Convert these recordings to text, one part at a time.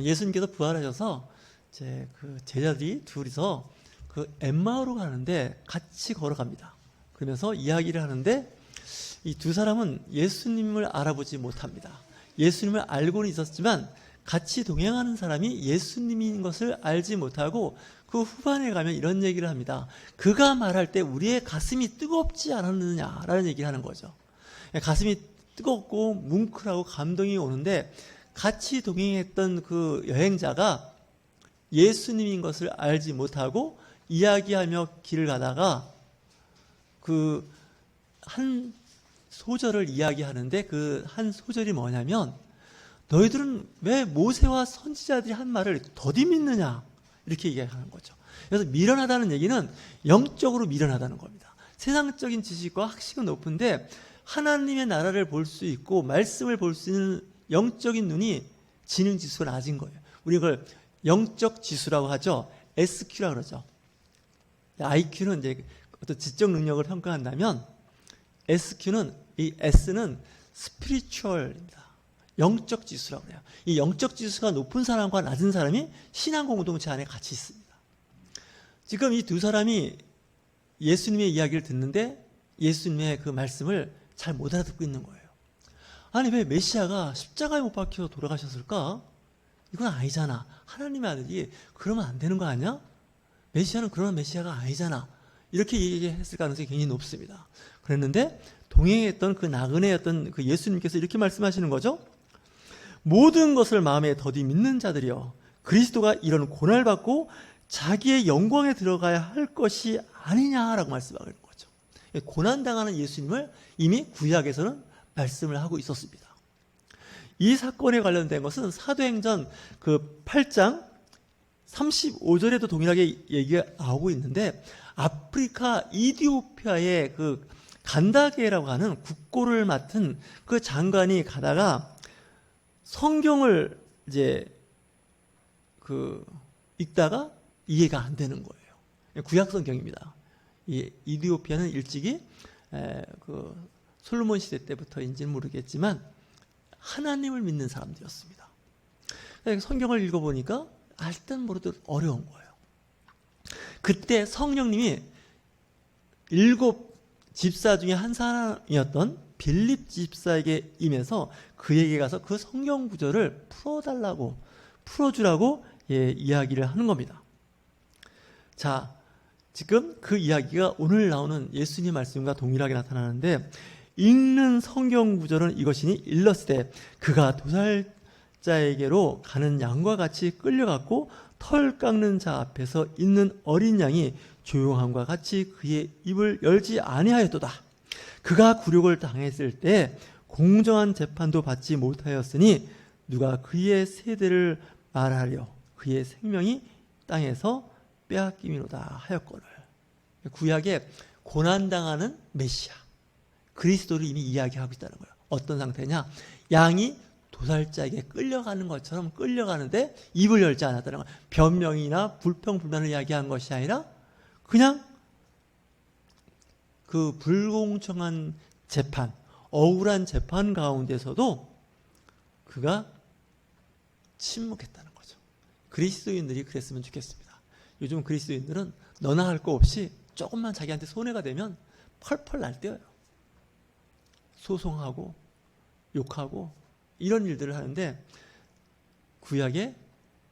예수님께서 부활하셔서 이제 그 제자들이 둘이서 그 엠마오로 가는데 같이 걸어갑니다. 그러면서 이야기를 하는데 이 두 사람은 예수님을 알아보지 못합니다. 예수님을 알고는 있었지만 같이 동행하는 사람이 예수님인 것을 알지 못하고 그 후반에 가면 이런 얘기를 합니다. 그가 말할 때 우리의 가슴이 뜨겁지 않았느냐라는 얘기를 하는 거죠. 가슴이 뜨겁고 뭉클하고 감동이 오는데 같이 동행했던 그 여행자가 예수님인 것을 알지 못하고 이야기하며 길을 가다가 그 한 소절을 이야기하는데 그 한 소절이 뭐냐면 너희들은 왜 모세와 선지자들이 한 말을 더디 믿느냐 이렇게 얘기하는 거죠. 그래서 미련하다는 얘기는 영적으로 미련하다는 겁니다. 세상적인 지식과 학식은 높은데 하나님의 나라를 볼 수 있고 말씀을 볼 수 있는 영적인 눈이 지능 지수가 낮은 거예요. 우리 이걸 영적 지수라고 하죠. SQ라고 그러죠. IQ는 이제 어떤 지적 능력을 평가한다면 SQ는 이 S는 스피리추얼입니다. 영적 지수라고 해요. 이 영적 지수가 높은 사람과 낮은 사람이 신앙 공동체 안에 같이 있습니다. 지금 이 두 사람이 예수님의 이야기를 듣는데 예수님의 그 말씀을 잘 못 알아듣고 있는 거예요. 아니 왜 메시아가 십자가에 못 박혀 돌아가셨을까? 이건 아니잖아. 하나님의 아들이 그러면 안 되는 거 아니야? 메시아는 그런 메시아가 아니잖아. 이렇게 얘기했을 가능성이 굉장히 높습니다. 그랬는데 동행했던 그 나그네였던 그 예수님께서 이렇게 말씀하시는 거죠. 모든 것을 마음에 더디 믿는 자들이여 그리스도가 이런 고난을 받고 자기의 영광에 들어가야 할 것이 아니냐라고 말씀하는 거죠. 고난당하는 예수님을 이미 구약에서는 말씀을 하고 있었습니다. 이 사건에 관련된 것은 사도행전 그 8장 35절에도 동일하게 얘기가 나오고 있는데 아프리카 이디오피아의 그 간다게라고 하는 국고를 맡은 그 장관이 가다가 성경을 이제 그 읽다가 이해가 안 되는 거예요. 구약 성경입니다. 이 이디오피아는 일찍이 그 솔로몬 시대 때부터인지는 모르겠지만 하나님을 믿는 사람들이었습니다. 성경을 읽어보니까 알든 모르든 어려운 거예요. 그때 성령님이 7 집사 중에 한 사람이었던 빌립 집사에게 임해서 그에게 가서 그 성경 구절을 풀어주라고 이야기를 하는 겁니다. 자, 지금 그 이야기가 오늘 나오는 예수님 말씀과 동일하게 나타나는데 읽는 성경 구절은 이것이니 일렀을 그가 도살자에게로 가는 양과 같이 끌려갔고 털 깎는 자 앞에서 있는 어린 양이 조용함과 같이 그의 입을 열지 아니하였도다. 그가 굴욕을 당했을 때 공정한 재판도 받지 못하였으니 누가 그의 세대를 말하려 그의 생명이 땅에서 빼앗김이로다 하였거늘. 구약에 고난당하는 메시아 그리스도를 이미 이야기하고 있다는 거예요. 어떤 상태냐? 양이 도살자에게 끌려가는 것처럼 끌려가는데 입을 열지 않았다는 거예요. 변명이나 불평불만을 이야기한 것이 아니라 그냥 그 불공정한 재판, 억울한 재판 가운데서도 그가 침묵했다는 거죠. 그리스도인들이 그랬으면 좋겠습니다. 요즘 그리스도인들은 너나 할 거 없이 조금만 자기한테 손해가 되면 펄펄 날뛰어요. 소송하고 욕하고 이런 일들을 하는데 구약의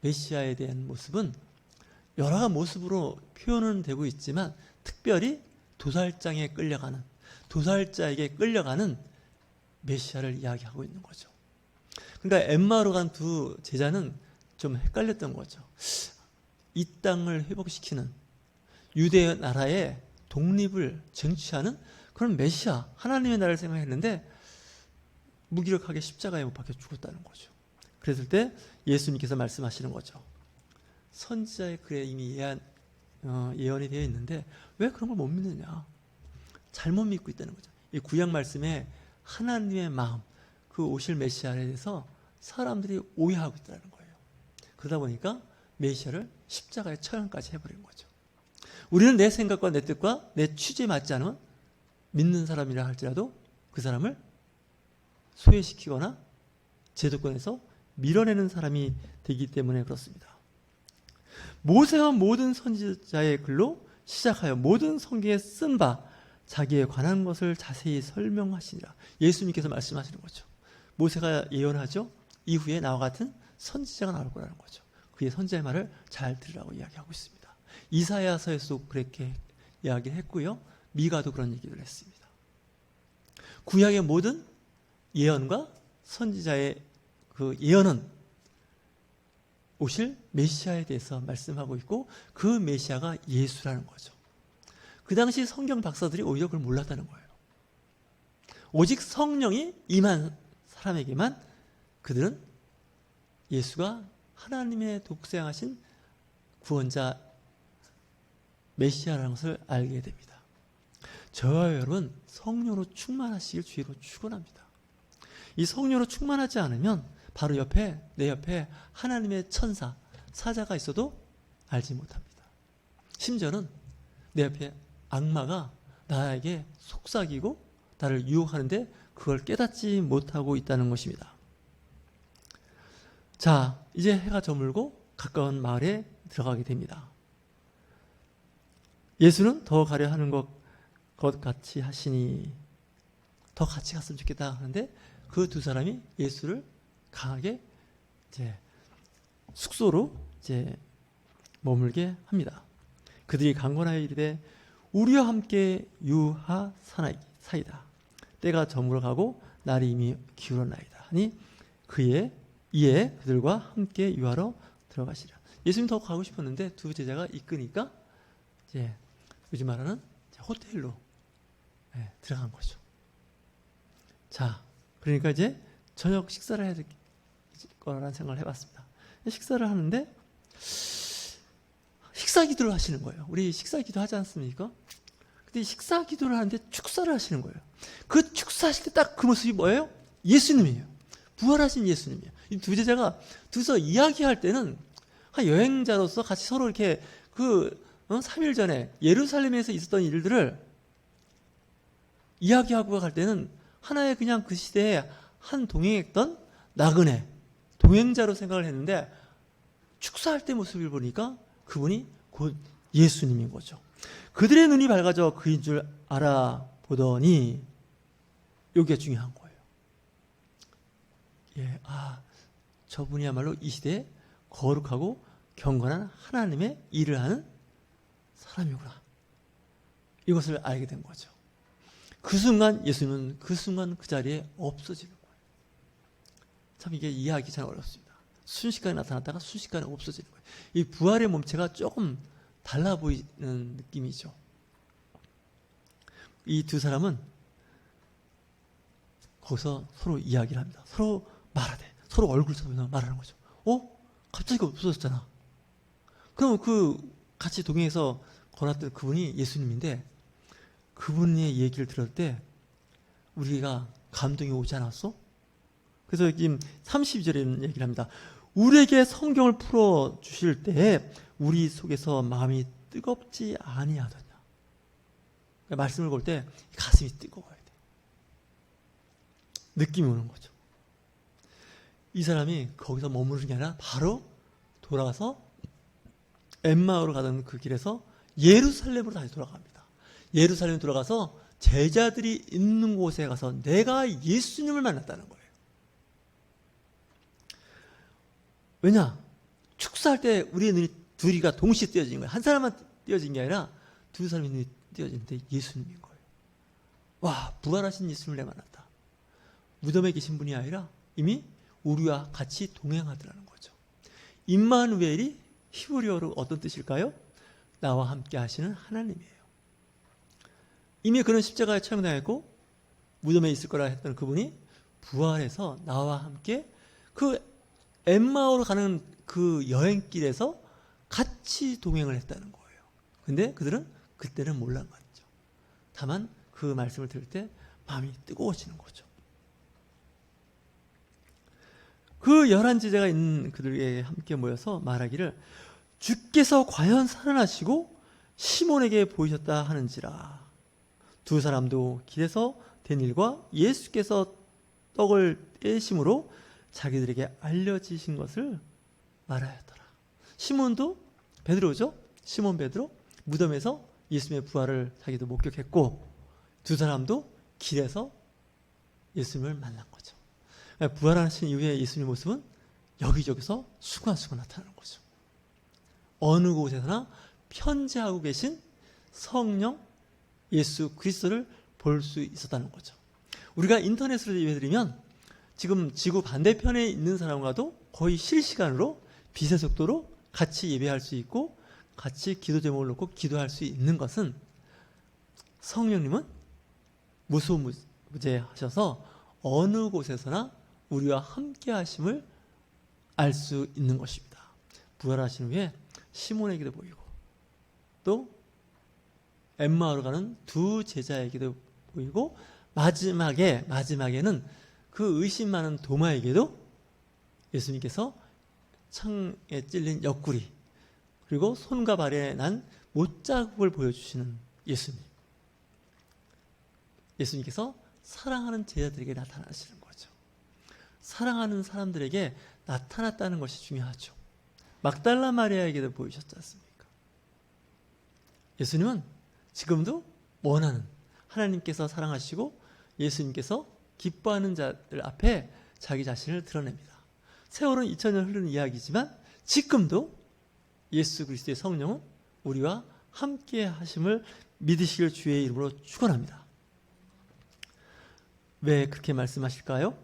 메시아에 대한 모습은 여러 모습으로 표현은 되고 있지만 특별히 도살장에 끌려가는 도살자에게 끌려가는 메시아를 이야기하고 있는 거죠. 그러니까 엠마오로 간 두 제자는 좀 헷갈렸던 거죠. 이 땅을 회복시키는 유대 나라의 독립을 쟁취하는 그런 메시아 하나님의 나라를 생각했는데 무기력하게 십자가에 못 박혀 죽었다는 거죠. 그랬을 때 예수님께서 말씀하시는 거죠. 선지자의 글에 이미 예언이 되어 있는데 왜 그런 걸 못 믿느냐. 잘못 믿고 있다는 거죠. 이 구약 말씀에 하나님의 마음 그 오실 메시아에 대해서 사람들이 오해하고 있다는 거예요. 그러다 보니까 메시아를 십자가에 처형까지 해버린 거죠. 우리는 내 생각과 내 뜻과 내 취지에 맞지 않으면 믿는 사람이라 할지라도 그 사람을 소외시키거나 제도권에서 밀어내는 사람이 되기 때문에 그렇습니다. 모세와 모든 선지자의 글로 시작하여 모든 성경에 쓴 바 자기에 관한 것을 자세히 설명하시니라. 예수님께서 말씀하시는 거죠. 모세가 예언하죠. 이후에 나와 같은 선지자가 나올 거라는 거죠. 그의 선지자의 말을 잘 들으라고 이야기하고 있습니다. 이사야서에서도 그렇게 이야기를 했고요. 미가도 그런 얘기를 했습니다. 구약의 모든 예언과 선지자의 그 예언은 오실 메시아에 대해서 말씀하고 있고 그 메시아가 예수라는 거죠. 그 당시 성경 박사들이 오히려 그걸 몰랐다는 거예요. 오직 성령이 임한 사람에게만 그들은 예수가 하나님의 독생하신 구원자 메시아라는 것을 알게 됩니다. 저와 여러분 성령으로 충만하시길 주의로 축원합니다. 이 성령으로 충만하지 않으면 바로 내 옆에 하나님의 천사, 사자가 있어도 알지 못합니다. 심지어는 내 옆에 악마가 나에게 속삭이고 나를 유혹하는데 그걸 깨닫지 못하고 있다는 것입니다. 자, 이제 해가 저물고 가까운 마을에 들어가게 됩니다. 예수는 더 가려 하는 것 같이 하시니 더 같이 갔으면 좋겠다 하는데 그 두 사람이 예수를 강하게 이제 숙소로 이제 머물게 합니다. 그들이 강권하여 이르되 우리와 함께 유하사이다. 때가 저물어가고 날이 이미 기울었나이다 하니 이에 그들과 함께 유하러 들어가시라. 예수님 더 가고 싶었는데 두 제자가 이끄니까 이제 요즘 말하는 호텔로 들어간 거죠. 자, 그러니까 이제 저녁 식사를 해야 될 거라는 생각을 해봤습니다. 식사를 하는데 식사 기도를 하시는 거예요. 우리 식사 기도 하지 않습니까? 근데 식사 기도를 하는데 축사를 하시는 거예요. 그 축사하실 때 딱 그 모습이 뭐예요? 예수님이에요. 부활하신 예수님이에요. 이 두 제자가 둘이서 이야기할 때는 한 여행자로서 같이 서로 이렇게 3일 전에 예루살렘에서 있었던 일들을 이야기하고 갈 때는 하나의 그냥 그 시대에 한 동행했던 나그네, 동행자로 생각을 했는데 축사할 때 모습을 보니까 그분이 곧 예수님인 거죠. 그들의 눈이 밝아져 그인 줄 알아보더니 여기가 중요한 거예요. 저분이야말로 이 시대에 거룩하고 경건한 하나님의 일을 하는 사람이구나. 이것을 알게 된 거죠. 그 순간 예수님은 그 자리에 없어지는 거예요. 참 이게 이해하기 참 어렵습니다. 순식간에 나타났다가 순식간에 없어지는 거예요. 이 부활의 몸체가 조금 달라 보이는 느낌이죠. 이 두 사람은 거기서 서로 이야기를 합니다. 서로 말하되 서로 얼굴 쳐다보면서 말하는 거죠. 갑자기 없어졌잖아. 그럼 그 같이 동행해서 걸었던 그분이 예수님인데 그분의 얘기를 들을 때 우리가 감동이 오지 않았어? 그래서 여기 32절에 얘기를 합니다. 우리에게 성경을 풀어주실 때 우리 속에서 마음이 뜨겁지 아니하더냐. 그러니까 말씀을 볼 때 가슴이 뜨거워야 돼. 느낌이 오는 거죠. 이 사람이 거기서 머무르는 게 아니라 바로 돌아가서 엠마오로 가던 그 길에서 예루살렘으로 다시 돌아갑니다. 예루살렘에 돌아가서 제자들이 있는 곳에 가서 내가 예수님을 만났다는 거예요. 왜냐? 축사할 때 우리의 눈이 둘이가 동시에 띄어진 거예요. 한 사람만 띄어진 게 아니라 두 사람의 눈이 띄어지는데 예수님인 거예요. 와, 부활하신 예수님을 내가 만났다. 무덤에 계신 분이 아니라 이미 우리와 같이 동행하더라는 거죠. 임마누엘이 히브리어로 어떤 뜻일까요? 나와 함께 하시는 하나님이에요. 이미 그는 십자가에 처형당했고 무덤에 있을 거라 했던 그분이 부활해서 나와 함께 그 엠마오로 가는 그 여행길에서 같이 동행을 했다는 거예요. 근데 그들은 그때는 몰랐는 거죠. 다만 그 말씀을 들을 때 마음이 뜨거워지는 거죠. 그 11제자가 있는 그들에게 함께 모여서 말하기를 주께서 과연 살아나시고 시몬에게 보이셨다 하는지라. 두 사람도 길에서 된 일과 예수께서 떡을 떼심으로 자기들에게 알려지신 것을 말하였더라. 시몬도 베드로죠. 시몬 베드로 무덤에서 예수님의 부활을 자기도 목격했고 두 사람도 길에서 예수님을 만난 거죠. 부활하신 이후에 예수님의 모습은 여기저기서 순간순간 나타나는 거죠. 어느 곳에서나 편재하고 계신 성령 예수 그리스도를 볼 수 있었다는 거죠. 우리가 인터넷으로 예배드리면 지금 지구 반대편에 있는 사람과도 거의 실시간으로 빛의 속도로 같이 예배할 수 있고 같이 기도 제목을 놓고 기도할 수 있는 것은 성령님은 무소무제하셔서 어느 곳에서나 우리와 함께 하심을 알 수 있는 것입니다. 부활하신 후에 시몬에게도 보이고 또 엠마오로 가는 두 제자에게도 보이고 마지막에는 그 의심 많은 도마에게도 예수님께서 창에 찔린 옆구리 그리고 손과 발에 난 못자국을 보여주시는 예수님께서 사랑하는 제자들에게 나타나시는 거죠. 사랑하는 사람들에게 나타났다는 것이 중요하죠. 막달라 마리아에게도 보이셨지 않습니까? 예수님은 지금도 원하는 하나님께서 사랑하시고 예수님께서 기뻐하는 자들 앞에 자기 자신을 드러냅니다. 세월은 2000년 흐르는 이야기지만 지금도 예수 그리스도의 성령은 우리와 함께 하심을 믿으시길 주의 이름으로 축원합니다. 왜 그렇게 말씀하실까요?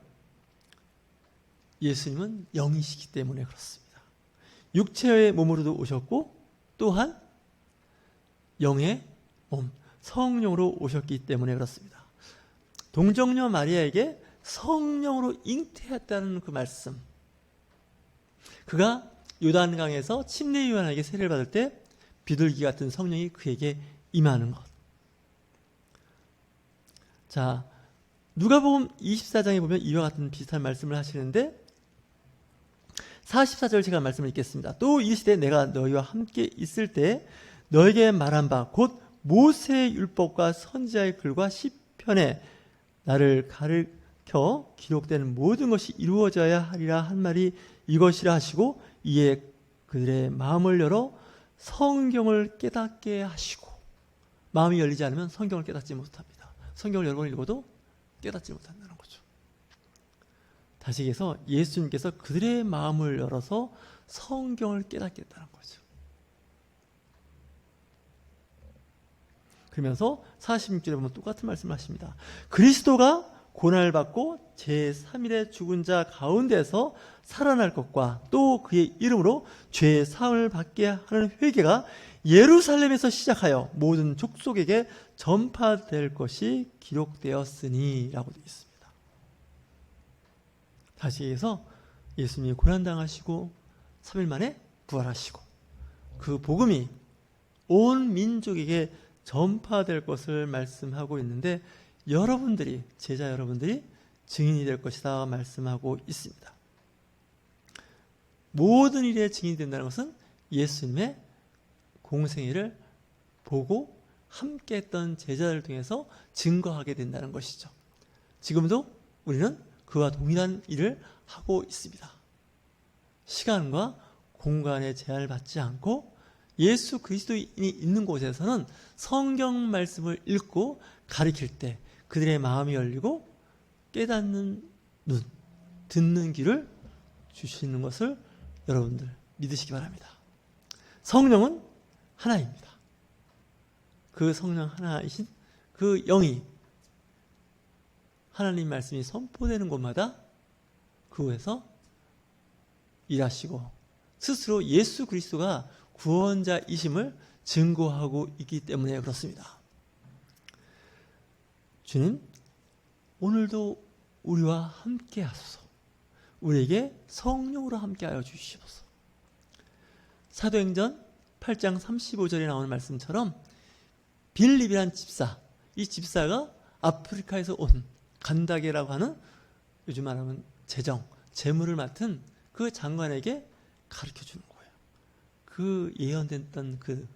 예수님은 영이시기 때문에 그렇습니다. 육체의 몸으로도 오셨고 또한 영의 몸, 성령으로 오셨기 때문에 그렇습니다. 동정녀 마리아에게 성령으로 잉태했다는 그 말씀, 그가 요단강에서 침례 요한에게 세례를 받을 때 비둘기 같은 성령이 그에게 임하는 것. 자, 누가복음 24장에 보면 이와 같은 비슷한 말씀을 하시는데 44절 제가 말씀을 읽겠습니다. 또 이르시되 내가 너희와 함께 있을 때 너에게 말한 바 곧 모세의 율법과 선지자의 글과 시편에 나를 가르쳐 기록되는 모든 것이 이루어져야 하리라 한 말이 이것이라 하시고 이에 그들의 마음을 열어 성경을 깨닫게 하시고, 마음이 열리지 않으면 성경을 깨닫지 못합니다. 성경을 여러 번 읽어도 깨닫지 못한다는 거죠. 다시 얘기해서 예수님께서 그들의 마음을 열어서 성경을 깨닫게 했다는 거죠. 그러면서 46절에 보면 똑같은 말씀을 하십니다. 그리스도가 고난을 받고 제3일에 죽은 자 가운데서 살아날 것과 또 그의 이름으로 죄의 사함을 받게 하는 회개가 예루살렘에서 시작하여 모든 족속에게 전파될 것이 기록되었으니 라고 되어 있습니다. 다시 얘기해서 예수님이 고난당하시고 3일 만에 부활하시고 그 복음이 온 민족에게 전파될 것을 말씀하고 있는데 여러분들이, 제자 여러분들이 증인이 될 것이다 말씀하고 있습니다. 모든 일에 증인이 된다는 것은 예수님의 공생애를 보고 함께 했던 제자들을 통해서 증거하게 된다는 것이죠. 지금도 우리는 그와 동일한 일을 하고 있습니다. 시간과 공간의 제한을 받지 않고 예수 그리스도인이 있는 곳에서는 성경 말씀을 읽고 가르칠 때 그들의 마음이 열리고 깨닫는 눈, 듣는 귀를 주시는 것을 여러분들 믿으시기 바랍니다. 성령은 하나입니다. 그 성령 하나이신 그 영이 하나님 말씀이 선포되는 곳마다 그곳에서 일하시고 스스로 예수 그리스도가 구원자이심을 증거하고 있기 때문에 그렇습니다. 주님, 오늘도 우리와 함께 하소서. 우리에게 성령으로 함께 하여 주시옵소서. 사도행전 8장 35절에 나오는 말씀처럼 빌립이란 집사, 이 집사가 아프리카에서 온 간다게라고 하는, 요즘 말하면 재물을 맡은 그 장관에게 가르쳐 주는 거예요. 그 예언됐던 그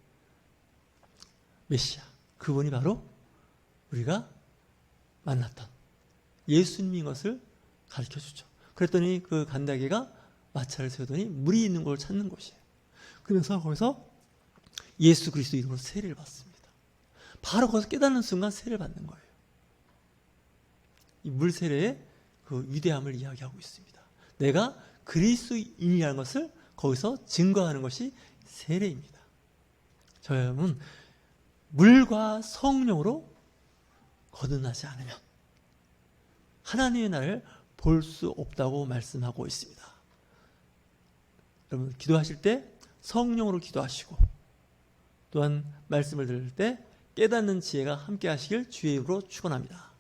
메시아, 그분이 바로 우리가 만났던 예수님인 것을 가르쳐 주죠. 그랬더니 그 간다개가 마차를 세우더니 물이 있는 곳을 찾는 곳이에요. 그래서 거기서 예수 그리스도 이름으로 세례를 받습니다. 바로 거기서 깨닫는 순간 세례를 받는 거예요. 이 물세례의 그 위대함을 이야기하고 있습니다. 내가 그리스도인이라는 것을 거기서 증거하는 것이 세례입니다. 저희 여러분, 물과 성령으로 거듭나지 않으면 하나님의 나라를 볼 수 없다고 말씀하고 있습니다. 여러분, 기도하실 때 성령으로 기도하시고, 또한 말씀을 들을 때 깨닫는 지혜가 함께 하시길 주의 이름으로 축원합니다.